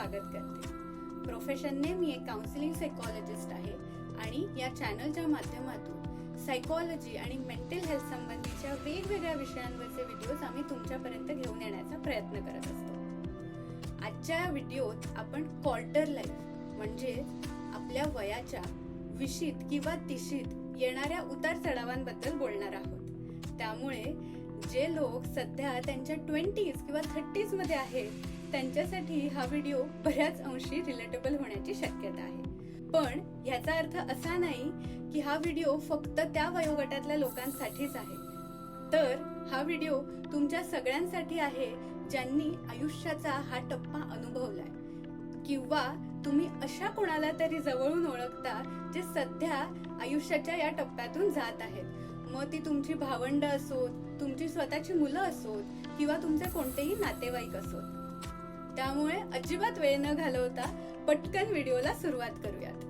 स्वागत करते. प्रोफेशनने मी एक काउन्सिलिंग सायकॉलॉजिस्ट आहे आणि या चॅनलच्या माध्यमातून सायकॉलॉजी आणि मेंटल हेल्थ संबंधीच्या वेगवेगळ्या विषयांवरचे व्हिडिओज आम्ही तुमच्यापर्यंत घेऊन येण्याचा प्रयत्न करत असतो. आजच्या व्हिडिओत आपण क्वार्टर लाईफ म्हणजे आपल्या वयाच्या 20th किंवा 30th येणाऱ्या उतार चढावांबद्दल बोलणार आहोत. त्यामुळे जे लोक सध्या त्यांच्या 20s किंवा 30s मध्ये आहेत त्यांच्यासाठी हा व्हिडिओ बऱ्याच अंशी रिलेटेबल होण्याची शक्यता आहे. पण याचा अर्थ असा नाही की हा व्हिडिओ फक्त त्या वयोगटातल्या लोकांसाठीच आहे, तर हा व्हिडिओ तुमच्या सगळ्यांसाठी आहे ज्यांनी आयुष्याचा हा टप्पा अनुभवलाय किंवा तुम्ही अशा कोणाला तरी जवळून ओळखता जे सध्या आयुष्याच्या या टप्प्यातून जात आहेत. मग ती तुमची भावंड असोत, तुमची स्वतःची मुलं असोत किंवा तुमचे कोणतेही नातेवाईक असोत. त्यामुळे अजिबात वेळ न घालवता पटकन व्हिडिओला सुरुवात करूयात.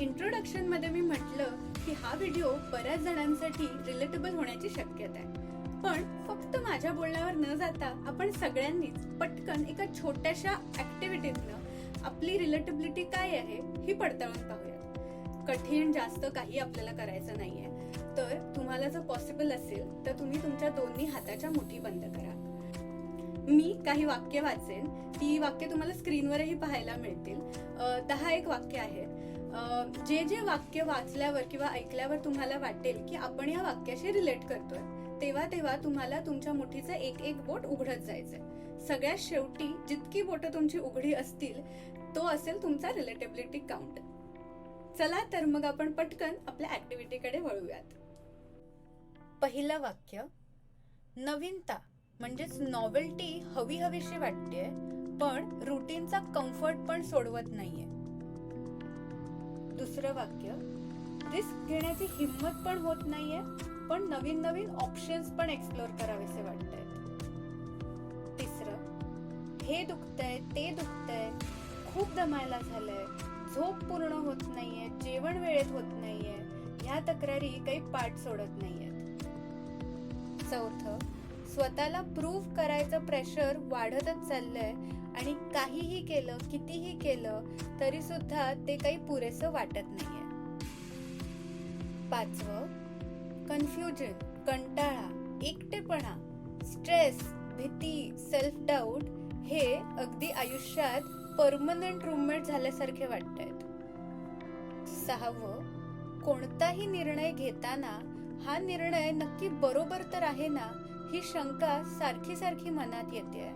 इंट्रोडक्शन मध्ये मी म्हटलं की हा व्हिडिओ बऱ्याच जणांसाठी रिलेटेबल होण्याची शक्यता आहे, पण फक्त माझ्या बोलण्यावर न जाता आपण सगळ्यांनीच पटकन एका छोट्याशा ऍक्टिव्हिटीतनं आपली रिलेटेबिलिटी काय आहे ही पडताळून पाहूया. कठीण जास्त काही आपल्याला करायचं नाहीये, तर तुम्हाला जर पॉसिबल असेल तर तुम्ही तुमच्या दोन्ही हाताच्या मुठी बंद करा. मी काही वाक्य वाचेन, ती वाक्य तुम्हाला स्क्रीनवरही पाहायला मिळतील. 10 वाक्य आहेत. जे जे वाक्य वाचल्यावर किंवा ऐकल्यावर तुम्हाला वाटेल की आपण या वाक्याशी रिलेट करतोय, तेव्हा तेव्हा तुम्हाला तुमच्या मुठीचं एक बोट उघडत जायचंय. सगळ्यात शेवटी जितकी बोटं तुमची उघडी असतील तो असेल तुमचा रिलेटेबिलिटी काउंट. चला तर मग आपण पटकन आपल्या ऍक्टिव्हिटीकडे वळूयात. पहिलं वाक्य, नवीनता म्हणजेच नॉवेल्टी हवी हवीशी वाटतेय पण रुटीनचा कम्फर्ट पण सोडवत नाहीये. दुसरं वाक्य, रिस्क घेण्याची हिंमत पण होत नाहीये पण नवीन नवीन ऑप्शन्स पण एक्सप्लोर करावेसे वाटतायत. तिसरं, हे दुखतंय ते दुखतंय, खूप दमायला झालंय, झोप पूर्ण होत नाहीये, जेवण वेळेत होत नाहीये, ह्या तक्रारी काही पाठ सोडत नाहीयेत. चौथं, स्वतःला प्रूव्ह करायचं प्रेशर वाढतच चाललंय आणि काहीही केलं कितीही केलं तरी सुद्धा ते काही पुरेसं वाटत नाहीये. पाचवं, कन्फ्युजन, कंटाळा, एकटेपणा, स्ट्रेस, भीती, सेल्फ डाऊट हे अगदी आयुष्यात परमनंट रूममेट झाल्यासारखे वाटतायत. सहावं, कोणताही निर्णय घेताना हा निर्णय नक्की बरोबर तर आहे ना ही शंका सारखी सारखी मनात येते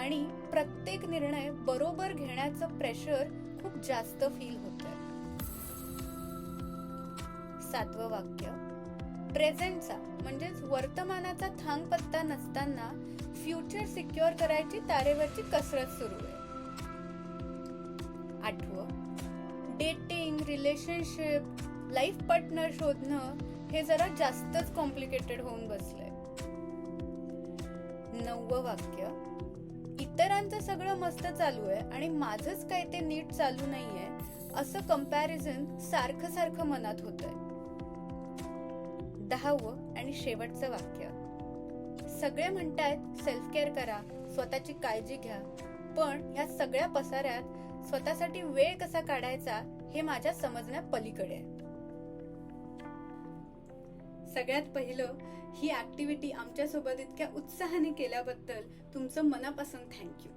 आणि प्रत्येक निर्णय बरोबर घेण्याचं प्रेशर खूप जास्त फील होतंय. सातवं वाक्य, प्रेझेंटचा म्हणजेच वर्तमानाचा थांगपत्ता नसताना फ्युचर सिक्युअर करायची तारेवरची कसरत सुरू आहे. आठवं, डेटिंग, रिलेशनशिप, लाईफ पार्टनर शोधणं हे जरा जास्तच कॉम्प्लिकेटेड होऊन बसलंय. नववं वाक्य, इतरांचं सगळं मस्त चालू आहे आणि माझंच काय ते नीट चालू नाहीये असं कंपॅरिझन सारखं सारखं मनात होतंय. 10वं आणि शेवटचं वाक्य, सगळे म्हणतायत सेल्फ केअर करा, स्वतःची काळजी घ्या, पण या सगळ्या पसाऱ्यात स्वतःसाठी वेळ कसा काढायचा हे माझ्या समजण्या पलीकडे आहे. सगळ्यात पहिलं, ही ऍक्टिव्हिटी आमच्यासोबत इतक्या उत्साहाने केल्याबद्दल तुमचं मनापासून थँक्यू.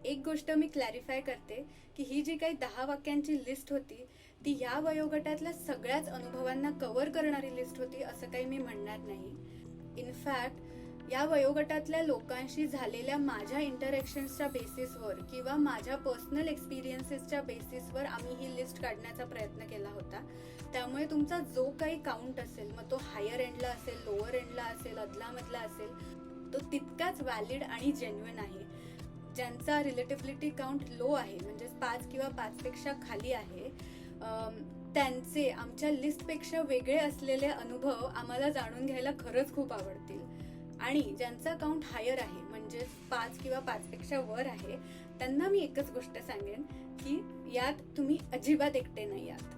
एक गोष्ट मी क्लॅरिफाय करते की ही जी काही 10 वाक्यांची लिस्ट होती ती या वयोगटातल्या सगळ्याच अनुभवांना कव्हर करणारी लिस्ट होती असं काही मी म्हणणार नाही. इनफॅक्ट या वयोगटातल्या लोकांशी झालेल्या माझ्या इंटरॅक्शन्सच्या बेसिसवर किंवा माझ्या पर्सनल एक्सपिरियन्सेसच्या बेसिसवर आम्ही ही लिस्ट काढण्याचा प्रयत्न केला होता. त्यामुळे तुमचा जो काही काउंट असेल, मग तो हायर एंडला असेल, लोअर एंडला असेल, अदलामधला असेल, तो तितकाच व्हॅलिड आणि जेन्युइन आहे. ज्यांचा रिलेटिबिलिटी काउंट लो आहे म्हणजे 5 किंवा 5 पेक्षा खाली आहे, त्यांचे आमच्या लिस्टपेक्षा वेगळे असलेले अनुभव आम्हाला जाणून घ्यायला खरंच खूप आवडतील. आणि ज्यांचा काउंट हायर आहे म्हणजे 5 किंवा 5 पेक्षा वर आहे त्यांना मी एकच गोष्ट सांगेन की यात तुम्ही अजिबात एकटे नाही आहात.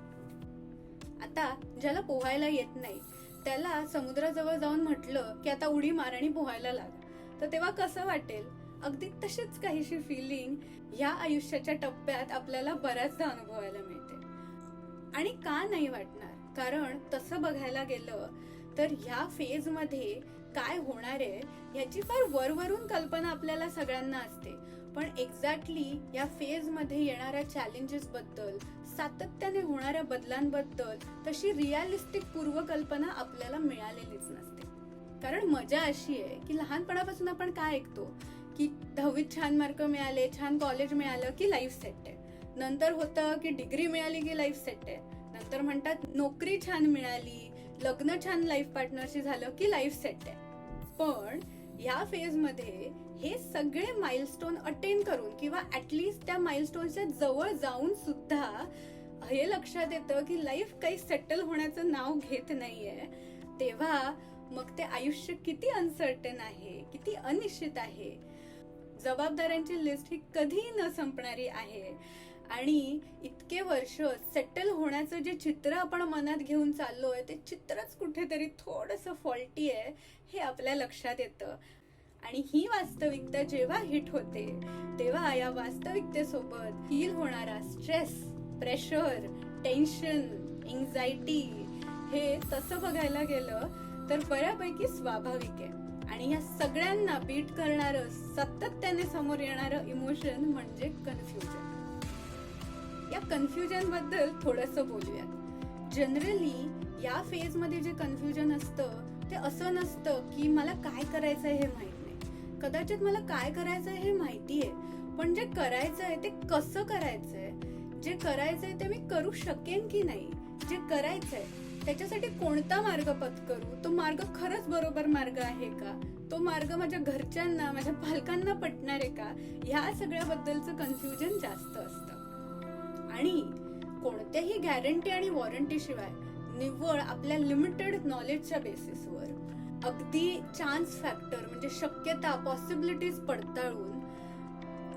आता ज्याला पोहायला येत नाही त्याला समुद्राजवळ जाऊन म्हटलं की आता उडी मार आणि पोहायला लाग, तर तेव्हा कसं वाटेल? अगदी तशीच काहीशी फिलिंग या आयुष्याच्या टप्प्यात आपल्याला बऱ्याचदा अनुभवायला मिळते. आणि का नाही वाटणार, कारण तसं बघायला गेलं तर ह्या फेज मध्ये काय होणार आहे ह्याची फार वरवरून कल्पना आपल्याला सगळ्यांना असते, पण एक्झॅक्टली या फेज मध्ये येणाऱ्या चॅलेंजेस बद्दल, सातत्याने होणाऱ्या बदलांबद्दल तशी रिअलिस्टिक पूर्वकल्पना आपल्याला मिळालेलीच नसते. कारण मजा अशी आहे की लहानपणापासून आपण काय ऐकतो की 10वीत छान मार्क मिळाले, छान कॉलेज मिळालं की लाईफ सेट आहे. नंतर होतं की डिग्री मिळाली की लाईफ सेट आहे. नंतर म्हणतात नोकरी छान मिळाली, लग्न छान लाईफ पार्टनरशी झालं की लाईफ सेट आहे. पण या फेज मध्ये हे सगळे माइलस्टोन अटेन करून किंवा ऍटलिस्ट त्या माइलस्टोनच्या जवळ जाऊन सुद्धा हे लक्षात येतं की लाईफ काही सेटल होण्याचं नाव घेत नाहीये, तेव्हा मग ते आयुष्य किती अनसर्टन आहे, किती अनिश्चित आहे. जबाबदाऱ्यांची लिस्ट ही कधीही न संपणारी आहे आणि इतके वर्ष सेटल होण्याचं जे चित्र आपण मनात घेऊन चाललोय ते चित्रच कुठेतरी थोडंसं फॉल्टी आहे हे आपल्या लक्षात येतं. आणि ही वास्तविकता जेव्हा हिट होते तेव्हा या वास्तविकतेसोबत फील होणारा स्ट्रेस, प्रेशर, टेन्शन, एन्झायटी हे तसं बघायला गेलं तर बऱ्यापैकी स्वाभाविक आहे. आणि या सगळ्यांना बीट करणारं, सातत्याने समोर येणारं इमोशन म्हणजे कन्फ्युजन. या कन्फ्युजन बद्दल थोडंसं बोलूयात. जनरली या फेज मध्ये जे कन्फ्युजन असतं ते असं नसतं की मला काय करायचंय हे माहित नाही. कदाचित मला काय करायचंय हे माहितीये, पण जे करायचंय ते कसं करायचंय, जे करायचंय ते मी करू शकेन की नाही, जे करायचंय त्याच्यासाठी कोणता मार्ग पत्करू, तो मार्ग खरंच बरोबर मार्ग आहे का, तो मार्ग माझ्या घरच्यांना, माझ्या पालकांना पटणार आहे का, ह्या सगळ्याबद्दलचं कन्फ्युजन जास्त असतं. आणि कोणत्याही गॅरंटी आणि वॉरंटी शिवाय निव्वळ आपल्या लिमिटेड नॉलेजच्या बेसिसवर अगदी चान्स फॅक्टर म्हणजे शक्यता, पॉसिबिलिटीज पडताळून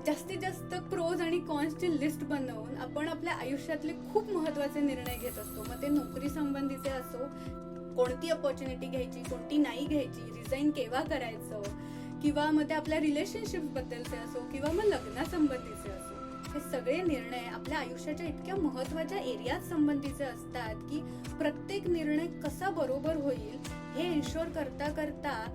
जास्तीत जास्त प्रोज आणि कॉन्सची लिस्ट बनवून आपण आपल्या आयुष्यातले खूप महत्वाचे निर्णय घेत असतो. मग ते नोकरी संबंधीचे असो, कोणती अपॉर्च्युनिटी घ्यायची, कोणती नाही घ्यायची, रिझाईन केव्हा करायचं, किंवा मग ते आपल्या रिलेशनशिप बद्दलचे असो किंवा मग लग्नासंबंधीचे असो. हे सगळे निर्णय आपल्या आयुष्याच्या इतक्या महत्वाच्या एरियात संबंधीचे असतात की प्रत्येक निर्णय कसा बरोबर होईल हे एन्शुअर करता करता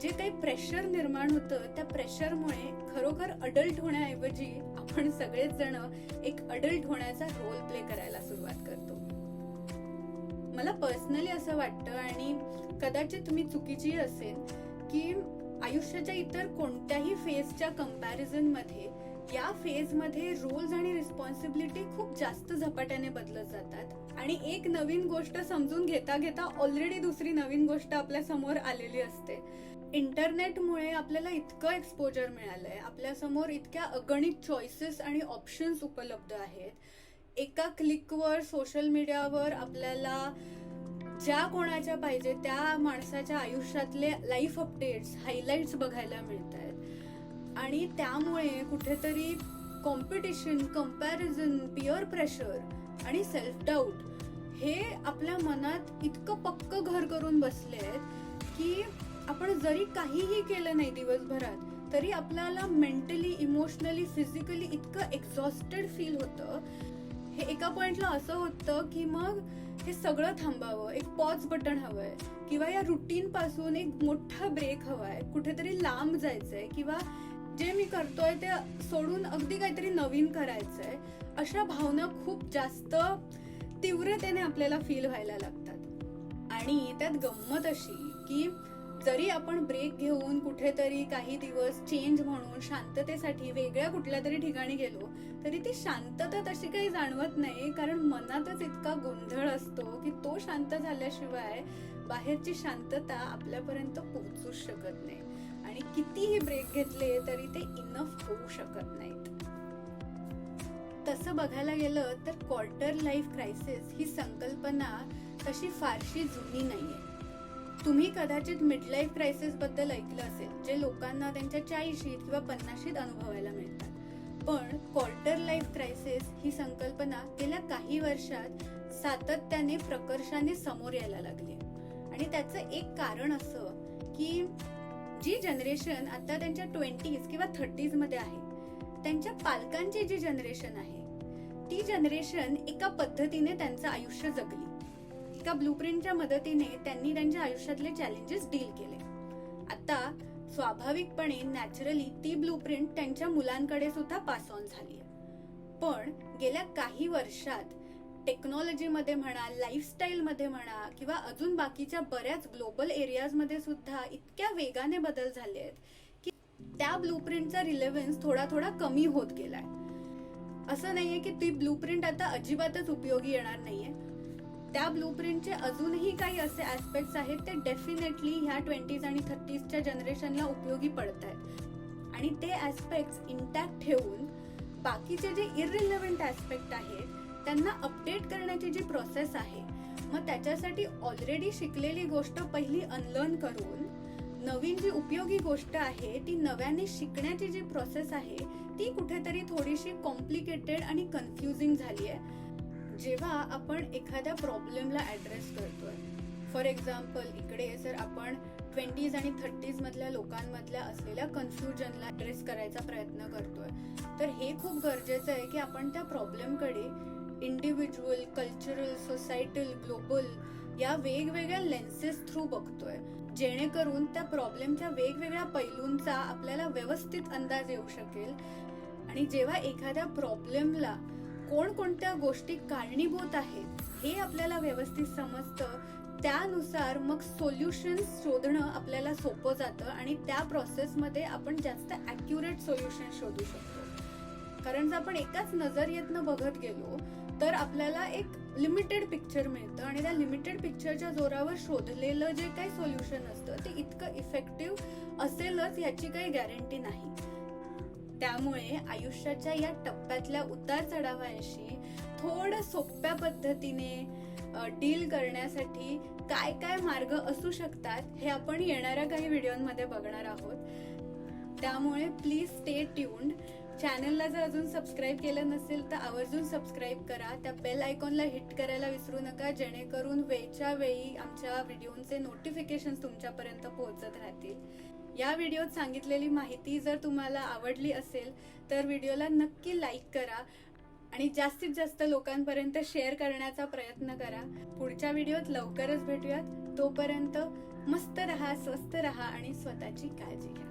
जे काही प्रेशर निर्माण होतं त्या प्रेशरमुळे खरोखर अडल्ट होण्याऐवजी आपण सगळेच जण एक अडल्ट होण्याचा रोल प्ले करायला सुरुवात करतो. मला पर्सनली असं वाटतं, आणि कदाचित मी चुकीची असेल, की आयुष्याच्या इतर कोणत्याही फेजच्या कंपॅरिझन मध्ये या फेज मध्ये रोल्स आणि रिस्पॉन्सिबिलिटी खूप जास्त झपाट्याने बदलत जातात आणि एक नवीन गोष्ट समजून घेता घेता ऑलरेडी दुसरी नवीन गोष्ट आपल्या समोर आलेली असते. इंटरनेटमुळे आपल्याला इतकं एक्सपोजर मिळालंय, आपल्या समोर इतक्या अगणित चॉईसेस आणि ऑप्शन्स उपलब्ध आहेत. एका क्लिकवर सोशल मीडियावर आपल्याला ज्या कोणाच्या पाहिजे त्या माणसाच्या आयुष्यातले लाईफ अपडेट्स, हायलाइट्स बघायला मिळत आहेत. आणि त्यामुळे कुठेतरी कॉम्पिटिशन, कंपॅरिझन, पिअर प्रेशर आणि सेल्फ डाऊट हे आपल्या मनात इतकं पक्क घर करून बसले आहेत की आपण जरी काहीही केलं नाही दिवसभरात तरी आपल्याला मेंटली, इमोशनली, फिजिकली इतकं एक्झॉस्टेड फील होतं. हे एका पॉइंटला असं होतं की मग हे सगळं थांबावं, एक पॉज बटन हवंय, किंवा या रुटीन पासून एक मोठा ब्रेक हवाय, कुठेतरी लांब जायचंय, किंवा जे मी करतोय ते सोडून अगदी काहीतरी नवीन करायचंय. अशा भावना खूप जास्त तीव्रतेने आपल्याला फील व्हायला लागतात. आणि त्यात गंमत अशी की जरी आपण ब्रेक घेऊन कुठेतरी काही दिवस चेंज म्हणून शांततेसाठी वेगळ्या कुठल्या तरी ठिकाणी गेलो तरी ती शांतता तशी काही जाणवत नाही, कारण मनातच इतका गोंधळ असतो की तो शांत झाल्याशिवाय बाहेरची शांतता आपल्यापर्यंत पोहोचूच शकत नाही. आणि कितीही ब्रेक घेतले तरी ते इनफ होऊ शकत नाहीत. तसं बघायला गेलं तर क्वार्टर लाईफ क्रायसिस ही संकल्पना तशी फारशी जुनी नाहीये. तुम्ही कदाचित मिड लाईफ क्रायसिस बद्दल ऐकलं असेल, जे लोकांना त्यांच्या 40शीत किंवा 50शीत अनुभवायला मिळतात. पण क्वार्टर लाईफ क्रायसिस ही संकल्पना गेल्या काही वर्षात सातत्याने प्रकर्षाने समोर यायला लागली. आणि त्याचं एक कारण असं की जी जनरेशन आता त्यांच्या 20s किंवा 30s मध्ये आहे, त्यांच्या पालकांची जी जनरेशन आहे, ती जनरेशन एका पद्धतीने त्यांचं आयुष्य जगली. एका ब्लूप्रिंटच्या मदतीने त्यांनी त्यांच्या आयुष्यातले चॅलेंजेस डील केले. आता स्वाभाविकपणे नॅचरली ती ब्लूप्रिंट त्यांच्या मुलांकडे सुद्धा पास ऑन झाली आहे. पण गेल्या काही वर्षात टेक्नॉलॉजीमध्ये म्हणा, लाईफस्टाईलमध्ये म्हणा किंवा अजून बाकीच्या बऱ्याच ग्लोबल एरियाजमध्ये सुद्धा इतक्या वेगाने बदल झाले आहेत की त्या ब्लूप्रिंटचा रिलेव्हन्स थोडा थोडा कमी होत गेलाय. असं नाहीये की ती ब्लूप्रिंट आता अजिबातच उपयोगी येणार नाहीये. त्या ब्लूप्रिंटचे अजूनही काही असे ऍस्पेक्ट्स आहेत ते डेफिनेटली ह्या 20s आणि 30sच्या जनरेशनला उपयोगी पडत आहेत. आणि ते ऍस्पेक्ट्स इंटॅक्ट ठेवून बाकीचे जे इररिलेव्हंट ऍस्पेक्ट आहेत त्यांना अपडेट करण्याची जी प्रोसेस आहे, मग त्याच्यासाठी ऑलरेडी शिकलेली गोष्ट पहिली अनलर्न करून नवीन जी उपयोगी गोष्ट आहे ती नव्याने शिकण्याची जी प्रोसेस आहे ती कुठेतरी थोडीशी कॉम्प्लिकेटेड आणि कन्फ्युजिंग झाली आहे. जेव्हा आपण एखाद्या प्रॉब्लेमला ऍड्रेस करतोय, फॉर एक्झाम्पल इकडे जर आपण 20s आणि 30s मधल्या लोकांमधल्या असलेल्या कन्फ्युजनला ऍड्रेस करायचा प्रयत्न करतोय, तर हे खूप गरजेचं आहे की आपण त्या प्रॉब्लेमकडे इंडिव्हिज्युअल, कल्चरल, सोसायटल, ग्लोबल या वेगवेगळ्या लेन्सेस थ्रू बघतोय, जेणेकरून त्या प्रॉब्लेमच्या वेगवेगळ्या पैलूंचा आपल्याला व्यवस्थित अंदाज येऊ शकेल. आणि जेव्हा एखाद्या प्रॉब्लेमला कोणकोणत्या गोष्टी कारणीभूत आहेत हे आपल्याला व्यवस्थित समजतं, त्यानुसार मग सोल्युशन्स शोधणं आपल्याला सोपं जातं आणि त्या प्रोसेसमध्ये आपण जास्त ॲक्युरेट सोल्युशन शोधू शकतो. कारण जर आपण एकाच नजरियेतनं बघत गेलो तर आपल्याला एक लिमिटेड पिक्चर मिळतं आणि त्या लिमिटेड पिक्चरच्या जोरावर शोधलेलं जे काही सोल्युशन असतं ते इतकं इफेक्टिव्ह असेलच याची काही गॅरंटी नाही. त्यामुळे आयुष्याच्या या टप्प्यातल्या उतार चढावांशी थोडं सोप्या पद्धतीने डील करण्यासाठी काय काय मार्ग असू शकतात हे आपण येणाऱ्या काही व्हिडिओमध्ये बघणार आहोत. त्यामुळे प्लीज स्टे ट्यून्ड. चॅनलला जर अजून सबस्क्राईब केलं नसेल तर आवर्जून सबस्क्राईब करा. त्या बेल आयकॉनला हिट करायला विसरू नका, जेणेकरून वेळच्या वेळी आमच्या व्हिडिओचे नोटिफिकेशन्स तुमच्यापर्यंत पोहोचत राहतील. या व्हिडिओत सांगितलेली माहिती जर तुम्हाला आवडली असेल तर व्हिडिओला नक्की लाईक करा आणि जास्तीत जास्त लोकांपर्यंत शेअर करण्याचा प्रयत्न करा. पुढच्या व्हिडिओत लवकरच भेटूयात. तोपर्यंत मस्त रहा, स्वस्त रहा आणि स्वतःची काळजी घ्या.